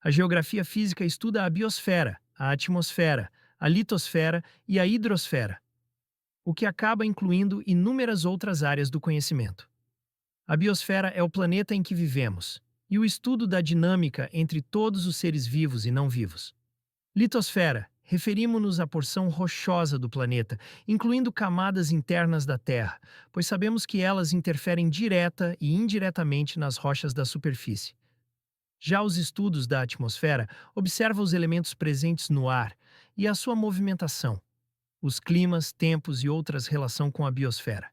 A geografia física estuda a biosfera, a atmosfera, a litosfera e a hidrosfera, o que acaba incluindo inúmeras outras áreas do conhecimento. A biosfera é o planeta em que vivemos, e o estudo da dinâmica entre todos os seres vivos e não vivos. Litosfera, referimos-nos à porção rochosa do planeta, incluindo camadas internas da Terra, pois sabemos que elas interferem direta e indiretamente nas rochas da superfície. Já os estudos da atmosfera observam os elementos presentes no ar e a sua movimentação, os climas, tempos e outras relação com a biosfera.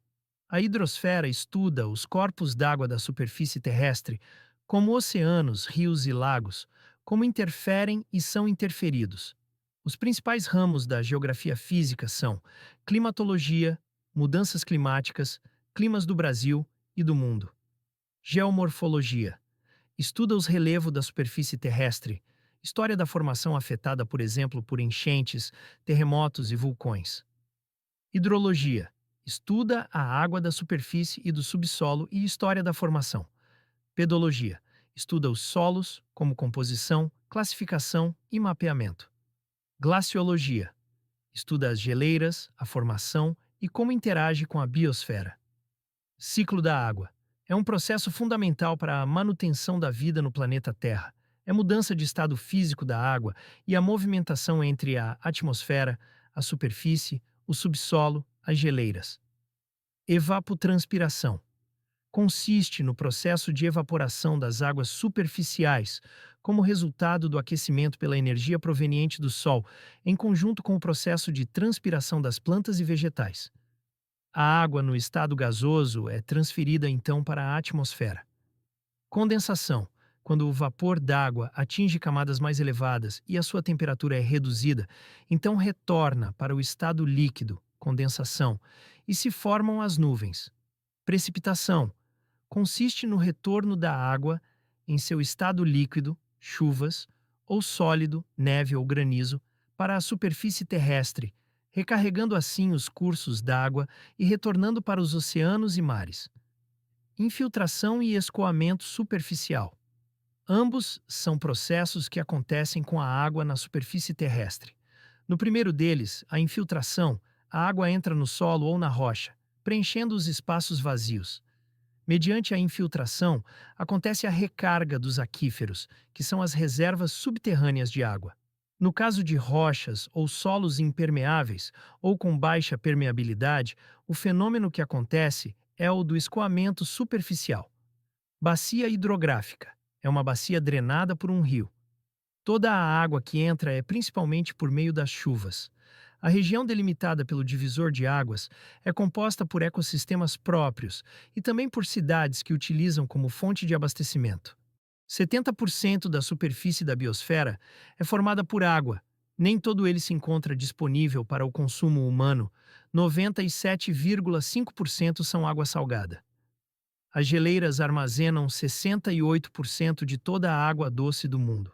A hidrosfera estuda os corpos d'água da superfície terrestre, como oceanos, rios e lagos, como interferem e são interferidos. Os principais ramos da geografia física são climatologia, mudanças climáticas, climas do Brasil e do mundo. Geomorfologia estuda os relevos da superfície terrestre, história da formação afetada, por exemplo, por enchentes, terremotos e vulcões. Hidrologia estuda a água da superfície e do subsolo e história da formação. Pedologia estuda os solos, como composição, classificação e mapeamento. Glaciologia estuda as geleiras, a formação e como interage com a biosfera. Ciclo da água é um processo fundamental para a manutenção da vida no planeta Terra. É mudança de estado físico da água e a movimentação entre a atmosfera, a superfície, o subsolo, as geleiras. Evapotranspiração consiste no processo de evaporação das águas superficiais, como resultado do aquecimento pela energia proveniente do Sol, em conjunto com o processo de transpiração das plantas e vegetais. A água no estado gasoso é transferida então para a atmosfera. Condensação, quando o vapor d'água atinge camadas mais elevadas e a sua temperatura é reduzida, então retorna para o estado líquido, condensação, e se formam as nuvens. Precipitação consiste no retorno da água em seu estado líquido, chuvas, ou sólido, neve ou granizo, para a superfície terrestre, recarregando assim os cursos d'água e retornando para os oceanos e mares. Infiltração e escoamento superficial. Ambos são processos que acontecem com a água na superfície terrestre. No primeiro deles, a infiltração, a água entra no solo ou na rocha, preenchendo os espaços vazios. Mediante a infiltração, acontece a recarga dos aquíferos, que são as reservas subterrâneas de água. No caso de rochas ou solos impermeáveis ou com baixa permeabilidade, o fenômeno que acontece é o do escoamento superficial. Bacia hidrográfica é uma bacia drenada por um rio. Toda a água que entra é principalmente por meio das chuvas. A região delimitada pelo divisor de águas é composta por ecossistemas próprios e também por cidades que utilizam como fonte de abastecimento. 70% da superfície da biosfera é formada por água. Nem todo ele se encontra disponível para o consumo humano. 97,5% são água salgada. As geleiras armazenam 68% de toda a água doce do mundo.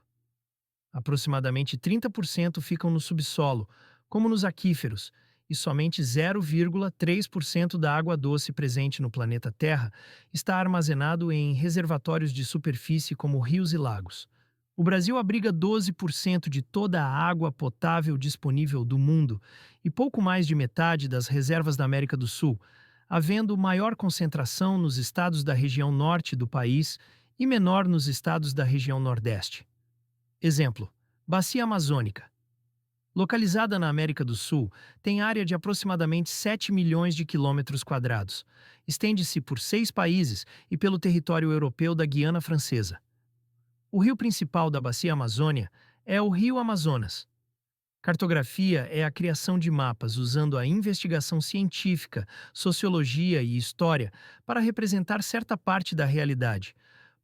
Aproximadamente 30% ficam no subsolo, como nos aquíferos, e somente 0,3% da água doce presente no planeta Terra está armazenado em reservatórios de superfície como rios e lagos. O Brasil abriga 12% de toda a água potável disponível do mundo e pouco mais de metade das reservas da América do Sul, havendo maior concentração nos estados da região norte do país e menor nos estados da região nordeste. Exemplo: Bacia Amazônica. Localizada na América do Sul, tem área de aproximadamente 7 milhões de quilômetros quadrados. Estende-se por 6 países e pelo território europeu da Guiana Francesa. O rio principal da Bacia Amazônia é o Rio Amazonas. Cartografia é a criação de mapas usando a investigação científica, sociologia e história para representar certa parte da realidade.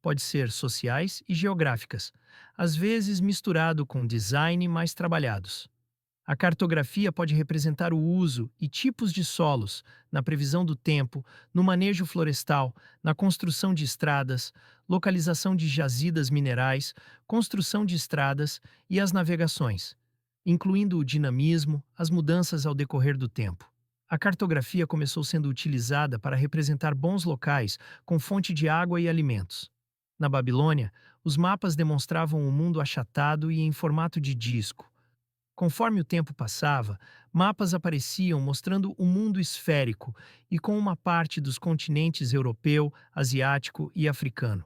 Pode ser sociais e geográficas, às vezes misturado com design mais trabalhados. A cartografia pode representar o uso e tipos de solos, na previsão do tempo, no manejo florestal, na construção de estradas, localização de jazidas minerais, construção de estradas e as navegações, incluindo o dinamismo, as mudanças ao decorrer do tempo. A cartografia começou sendo utilizada para representar bons locais com fonte de água e alimentos. Na Babilônia, os mapas demonstravam um mundo achatado e em formato de disco. Conforme o tempo passava, mapas apareciam mostrando o mundo esférico e com uma parte dos continentes europeu, asiático e africano.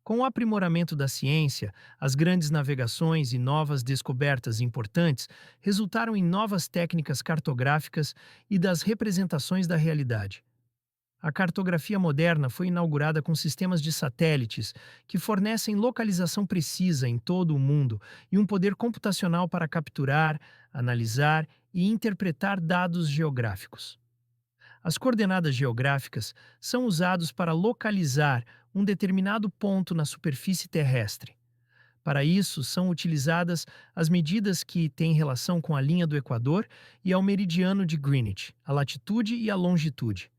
Com o aprimoramento da ciência, as grandes navegações e novas descobertas importantes resultaram em novas técnicas cartográficas e das representações da realidade. A cartografia moderna foi inaugurada com sistemas de satélites que fornecem localização precisa em todo o mundo e um poder computacional para capturar, analisar e interpretar dados geográficos. As coordenadas geográficas são usadas para localizar um determinado ponto na superfície terrestre. Para isso, são utilizadas as medidas que têm relação com a linha do Equador e ao meridiano de Greenwich, a latitude e a longitude.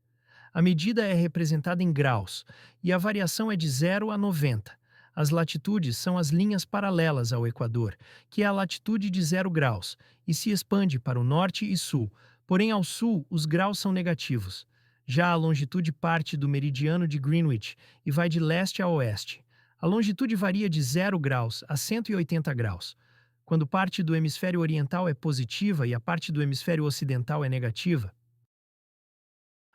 A medida é representada em graus e a variação é de 0 a 90. As latitudes são as linhas paralelas ao Equador, que é a latitude de 0 graus, e se expande para o norte e sul, porém ao sul os graus são negativos. Já a longitude parte do meridiano de Greenwich e vai de leste a oeste. A longitude varia de 0 graus a 180 graus. Quando parte do hemisfério oriental é positiva e a parte do hemisfério ocidental é negativa.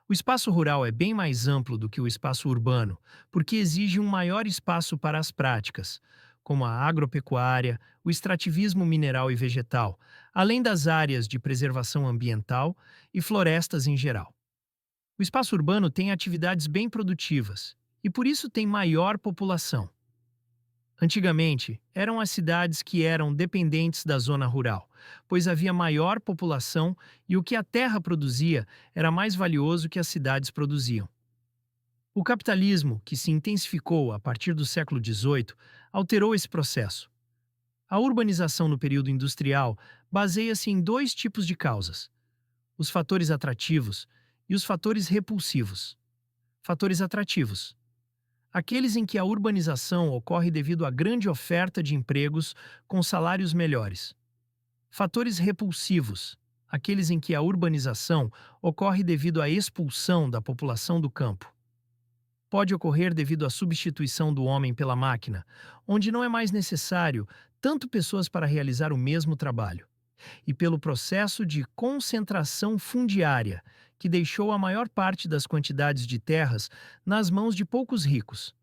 O espaço rural é bem mais amplo do que o espaço urbano, porque exige um maior espaço para as práticas, como a agropecuária, o extrativismo mineral e vegetal, além das áreas de preservação ambiental e florestas em geral. O espaço urbano tem atividades bem produtivas e por isso tem maior população. Antigamente, eram as cidades que eram dependentes da zona rural, pois havia maior população e o que a terra produzia era mais valioso que as cidades produziam. O capitalismo, que se intensificou a partir do século XVIII, alterou esse processo. A urbanização no período industrial baseia-se em dois tipos de causas: os fatores atrativos e os fatores repulsivos. Fatores atrativos: aqueles em que a urbanização ocorre devido à grande oferta de empregos com salários melhores. Fatores repulsivos: aqueles em que a urbanização ocorre devido à expulsão da população do campo. Pode ocorrer devido à substituição do homem pela máquina, onde não é mais necessário tanto pessoas para realizar o mesmo trabalho, e pelo processo de concentração fundiária, que deixou a maior parte das quantidades de terras nas mãos de poucos ricos.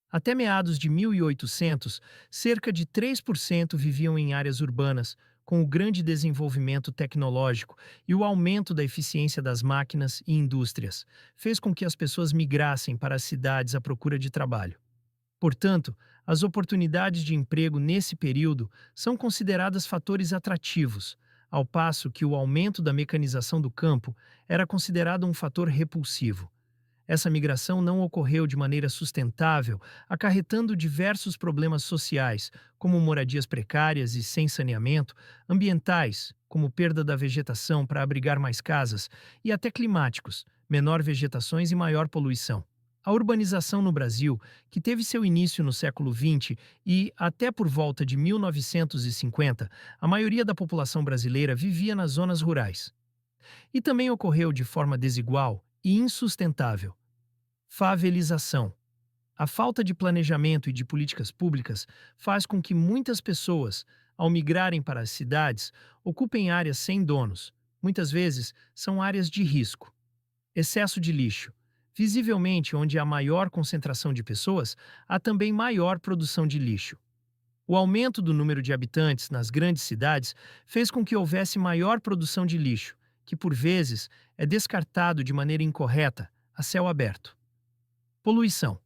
Até meados de 1800, cerca de 3% viviam em áreas urbanas, com o grande desenvolvimento tecnológico e o aumento da eficiência das máquinas e indústrias, fez com que as pessoas migrassem para as cidades à procura de trabalho. Portanto, as oportunidades de emprego nesse período são consideradas fatores atrativos, ao passo que o aumento da mecanização do campo era considerado um fator repulsivo. Essa migração não ocorreu de maneira sustentável, acarretando diversos problemas sociais, como moradias precárias e sem saneamento, ambientais, como perda da vegetação para abrigar mais casas, e até climáticos, menor vegetações e maior poluição. A urbanização no Brasil, que teve seu início no século XX e, até por volta de 1950, a maioria da população brasileira vivia nas zonas rurais. E também ocorreu de forma desigual e insustentável. Favelização. A falta de planejamento e de políticas públicas faz com que muitas pessoas, ao migrarem para as cidades, ocupem áreas sem donos. Muitas vezes são áreas de risco. Excesso de lixo. Visivelmente, onde há maior concentração de pessoas, há também maior produção de lixo. O aumento do número de habitantes nas grandes cidades fez com que houvesse maior produção de lixo, que por vezes é descartado de maneira incorreta, a céu aberto. Poluição.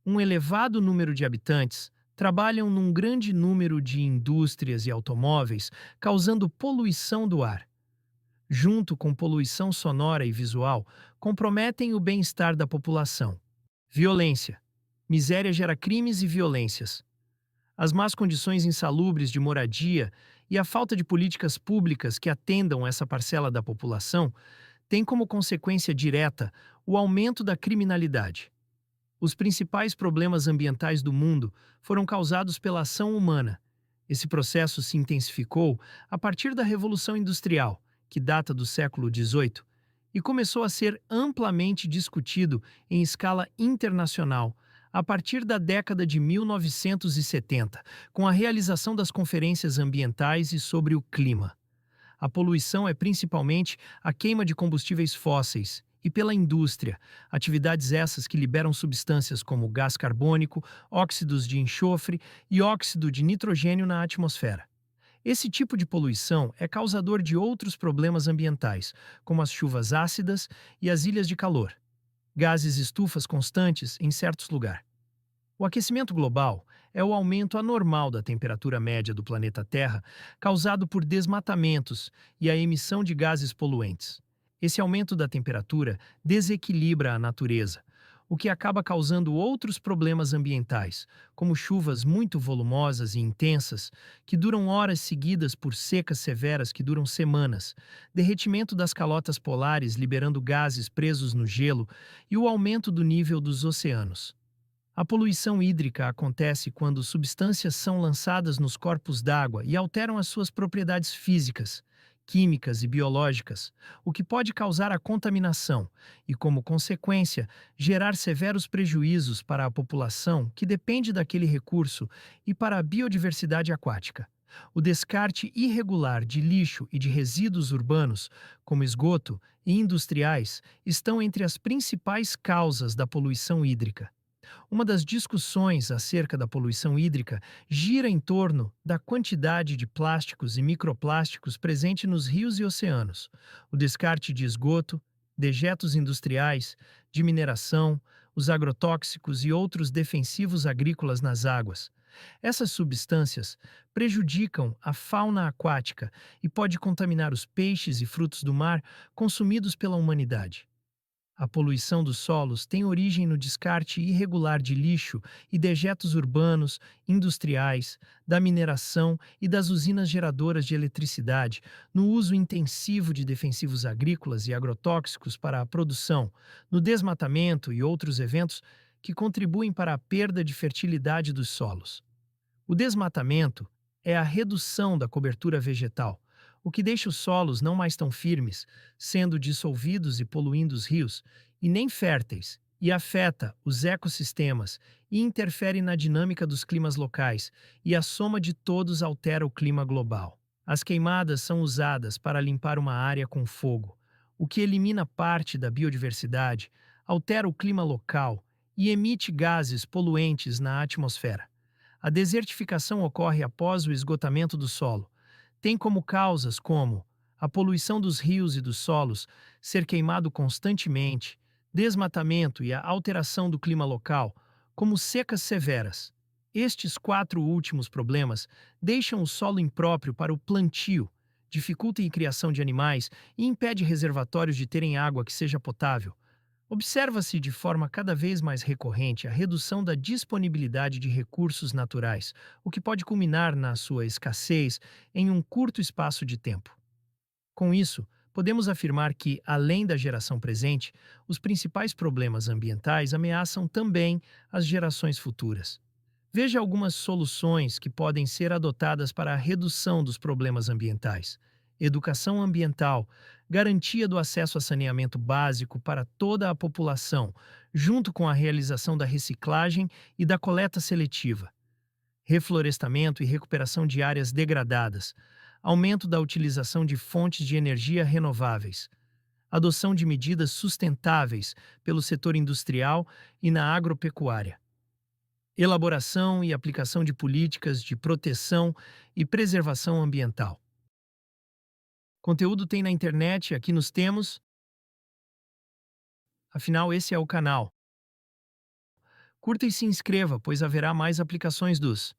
Um elevado número de habitantes trabalham num grande número de indústrias e automóveis, causando poluição do ar. Junto com poluição sonora e visual, comprometem o bem-estar da população. Violência. Miséria gera crimes e violências. As más condições insalubres de moradia e a falta de políticas públicas que atendam essa parcela da população têm como consequência direta o aumento da criminalidade. Os principais problemas ambientais do mundo foram causados pela ação humana. Esse processo se intensificou a partir da Revolução Industrial, que data do século XVIII, e começou a ser amplamente discutido em escala internacional A partir da década de 1970, com a realização das conferências ambientais e sobre o clima. A poluição é principalmente a queima de combustíveis fósseis e pela indústria, atividades essas que liberam substâncias como gás carbônico, óxidos de enxofre e óxido de nitrogênio na atmosfera. Esse tipo de poluição é causador de outros problemas ambientais, como as chuvas ácidas e as ilhas de calor, gases estufas constantes em certos lugares. O aquecimento global é o aumento anormal da temperatura média do planeta Terra causado por desmatamentos e a emissão de gases poluentes. Esse aumento da temperatura desequilibra a natureza, o que acaba causando outros problemas ambientais, como chuvas muito volumosas e intensas, que duram horas seguidas por secas severas que duram semanas, derretimento das calotas polares liberando gases presos no gelo e o aumento do nível dos oceanos. A poluição hídrica acontece quando substâncias são lançadas nos corpos d'água e alteram as suas propriedades físicas, químicas e biológicas, o que pode causar a contaminação e, como consequência, gerar severos prejuízos para a população que depende daquele recurso e para a biodiversidade aquática. O descarte irregular de lixo e de resíduos urbanos, como esgoto e industriais, estão entre as principais causas da poluição hídrica. Uma das discussões acerca da poluição hídrica gira em torno da quantidade de plásticos e microplásticos presente nos rios e oceanos, o descarte de esgoto, dejetos industriais, de mineração, os agrotóxicos e outros defensivos agrícolas nas águas. Essas substâncias prejudicam a fauna aquática e pode contaminar os peixes e frutos do mar consumidos pela humanidade. A poluição dos solos tem origem no descarte irregular de lixo e dejetos urbanos, industriais, da mineração e das usinas geradoras de eletricidade, no uso intensivo de defensivos agrícolas e agrotóxicos para a produção, no desmatamento e outros eventos que contribuem para a perda de fertilidade dos solos. O desmatamento é a redução da cobertura vegetal, o que deixa os solos não mais tão firmes, sendo dissolvidos e poluindo os rios, e nem férteis, e afeta os ecossistemas e interfere na dinâmica dos climas locais, e a soma de todos altera o clima global. As queimadas são usadas para limpar uma área com fogo, o que elimina parte da biodiversidade, altera o clima local e emite gases poluentes na atmosfera. A desertificação ocorre após o esgotamento do solo. Tem como causas como a poluição dos rios e dos solos, ser queimado constantemente, desmatamento e a alteração do clima local, como secas severas. Estes quatro últimos problemas deixam o solo impróprio para o plantio, dificultam a criação de animais e impede reservatórios de terem água que seja potável. Observa-se de forma cada vez mais recorrente a redução da disponibilidade de recursos naturais, o que pode culminar na sua escassez em um curto espaço de tempo. Com isso, podemos afirmar que, além da geração presente, os principais problemas ambientais ameaçam também as gerações futuras. Veja algumas soluções que podem ser adotadas para a redução dos problemas ambientais: educação ambiental, garantia do acesso a saneamento básico para toda a população, junto com a realização da reciclagem e da coleta seletiva, reflorestamento e recuperação de áreas degradadas, aumento da utilização de fontes de energia renováveis, adoção de medidas sustentáveis pelo setor industrial e na agropecuária, elaboração e aplicação de políticas de proteção e preservação ambiental. Conteúdo tem na internet, aqui nos temos. Afinal, esse é o canal. Curta e se inscreva, pois haverá mais aplicações dos